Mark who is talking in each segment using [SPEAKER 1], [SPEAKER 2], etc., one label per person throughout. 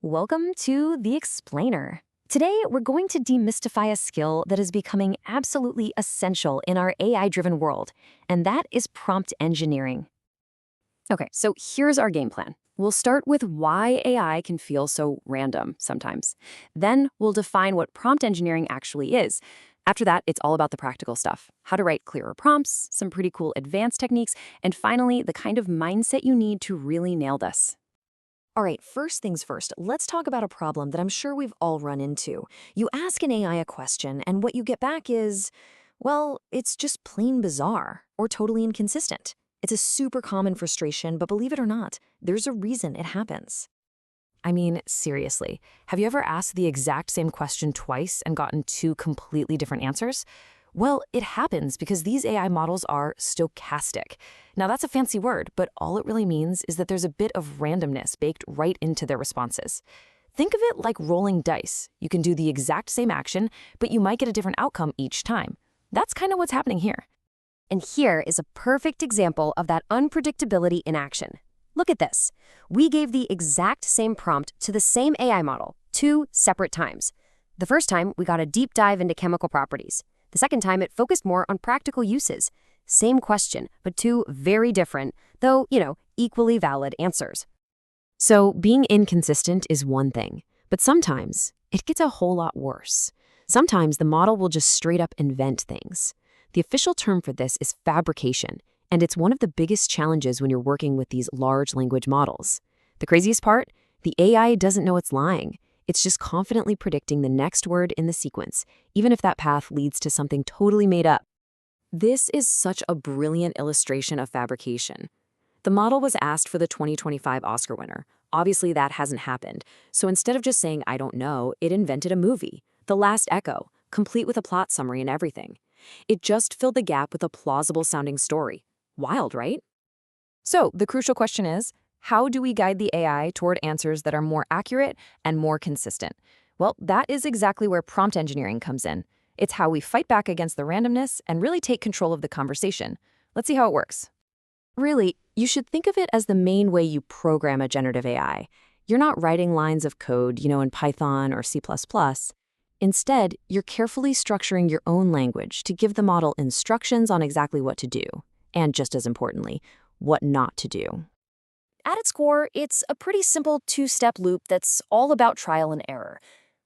[SPEAKER 1] Welcome to The Explainer. Today, we're going to demystify a skill that is becoming absolutely essential in our AI-driven world, and that is prompt engineering. Okay, so here's our game plan. We'll start with why AI can feel so random sometimes. Then we'll define what prompt engineering actually is. After that, it's all about the practical stuff. How to write clearer prompts, some pretty cool advanced techniques, and finally, the kind of mindset you need to really nail this. All right, first things first, let's talk about a problem that I'm sure we've all run into. You ask an AI a question, and what you get back is, well, it's just plain bizarre or totally inconsistent. It's a super common frustration, but believe it or not, there's a reason it happens. I mean, seriously, have you ever asked the exact same question twice and gotten two completely different answers? Well, it happens because these AI models are stochastic. Now, that's a fancy word, but all it really means is that there's a bit of randomness baked right into their responses. Think of it like rolling dice. You can do the exact same action, but you might get a different outcome each time. That's kind of what's happening here. And here is a perfect example of that unpredictability in action. Look at this. We gave the exact same prompt to the same AI model 2 separate times. The first time, we got a deep dive into chemical properties. The second time, it focused more on practical uses. Same question, but two very different, though, equally valid answers. So being inconsistent is one thing, but sometimes it gets a whole lot worse. Sometimes the model will just straight up invent things. The official term for this is fabrication, and it's one of the biggest challenges when you're working with these large language models. The craziest part? The AI doesn't know it's lying. It's just confidently predicting the next word in the sequence, even if that path leads to something totally made up. This is such a brilliant illustration of fabrication. The model was asked for the 2025 Oscar winner. Obviously, that hasn't happened. So instead of just saying, "I don't know," it invented a movie, The Last Echo, complete with a plot summary and everything. It just filled the gap with a plausible-sounding story. Wild, right? So the crucial question is, how do we guide the AI toward answers that are more accurate and more consistent? Well, that is exactly where prompt engineering comes in. It's how we fight back against the randomness and really take control of the conversation. Let's see how it works. Really, you should think of it as the main way you program a generative AI. You're not writing lines of code, in Python or C++. Instead, you're carefully structuring your own language to give the model instructions on exactly what to do, and just as importantly, what not to do. At its core, it's a pretty simple two-step loop that's all about trial and error.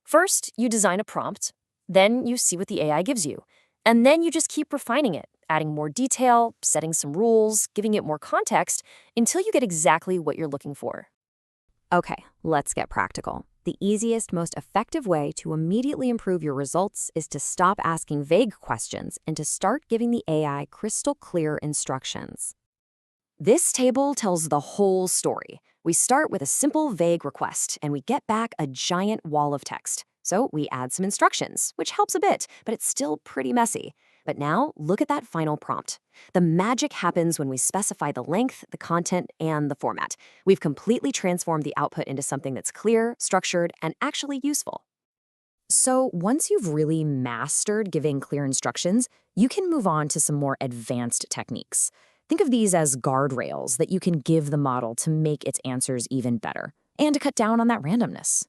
[SPEAKER 1] First, you design a prompt, then you see what the AI gives you, and then you just keep refining it, adding more detail, setting some rules, giving it more context, until you get exactly what you're looking for. Okay, let's get practical. The easiest, most effective way to immediately improve your results is to stop asking vague questions and to start giving the AI crystal clear instructions. This table tells the whole story. We start with a simple, vague request, and we get back a giant wall of text. So we add some instructions, which helps a bit, but it's still pretty messy. But now, look at that final prompt. The magic happens when we specify the length, the content, and the format. We've completely transformed the output into something that's clear, structured, and actually useful. So once you've really mastered giving clear instructions, you can move on to some more advanced techniques. Think of these as guardrails that you can give the model to make its answers even better, and to cut down on that randomness.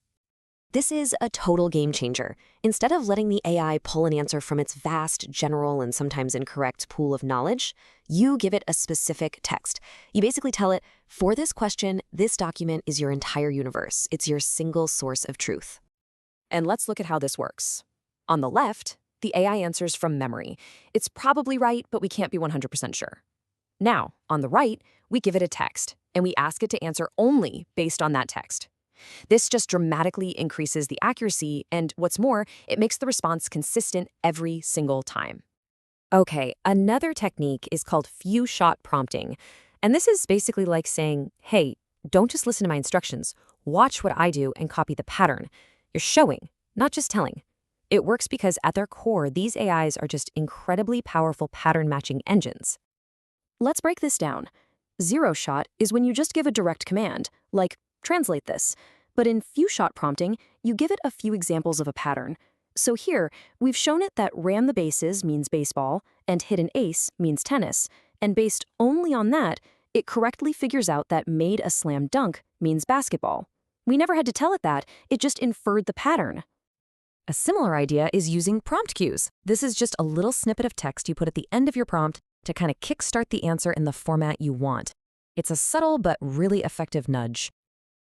[SPEAKER 1] This is a total game changer. Instead of letting the AI pull an answer from its vast, general, and sometimes incorrect pool of knowledge, you give it a specific text. You basically tell it, for this question, this document is your entire universe. It's your single source of truth. And let's look at how this works. On the left, the AI answers from memory. It's probably right, but we can't be 100% sure. Now, on the right, we give it a text, and we ask it to answer only based on that text. This just dramatically increases the accuracy, and what's more, it makes the response consistent every single time. Okay, another technique is called few-shot prompting, and this is basically like saying, hey, don't just listen to my instructions, watch what I do and copy the pattern. You're showing, not just telling. It works because at their core, these AIs are just incredibly powerful pattern-matching engines. Let's break this down. Zero-shot is when you just give a direct command, like, translate this. But in few-shot prompting, you give it a few examples of a pattern. So here, we've shown it that ran the bases means baseball, and hit an ace means tennis, and based only on that, it correctly figures out that made a slam dunk means basketball. We never had to tell it that, it just inferred the pattern. A similar idea is using prompt cues. This is just a little snippet of text you put at the end of your prompt to kind of kickstart the answer in the format you want. It's a subtle but really effective nudge.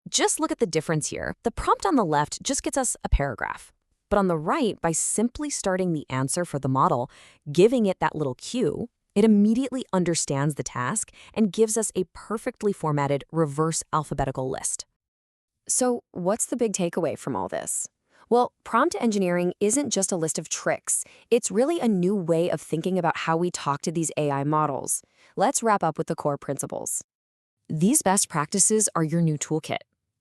[SPEAKER 1] Just look at the difference here. The prompt on the left just gets us a paragraph. But on the right, by simply starting the answer for the model, giving it that little cue, it immediately understands the task and gives us a perfectly formatted reverse alphabetical list. So what's the big takeaway from all this? Well, prompt engineering isn't just a list of tricks. It's really a new way of thinking about how we talk to these AI models. Let's wrap up with the core principles. These best practices are your new toolkit.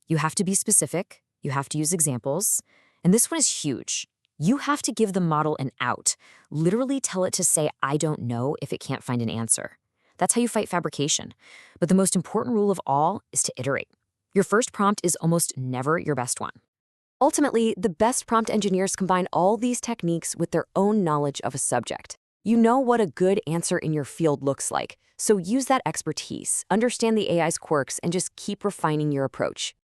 [SPEAKER 1] You have to be specific, you have to use examples, and this one is huge. You have to give the model an out. Literally tell it to say, I don't know, if it can't find an answer. That's how you fight fabrication. But the most important rule of all is to iterate. Your first prompt is almost never your best one. Ultimately, the best prompt engineers combine all these techniques with their own knowledge of a subject. You know what a good answer in your field looks like, so use that expertise, understand the AI's quirks, and just keep refining your approach.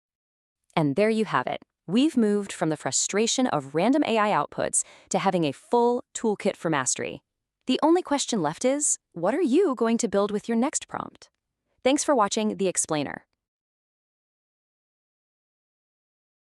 [SPEAKER 1] And there you have it. We've moved from the frustration of random AI outputs to having a full toolkit for mastery. The only question left is, what are you going to build with your next prompt? Thanks for watching The Explainer.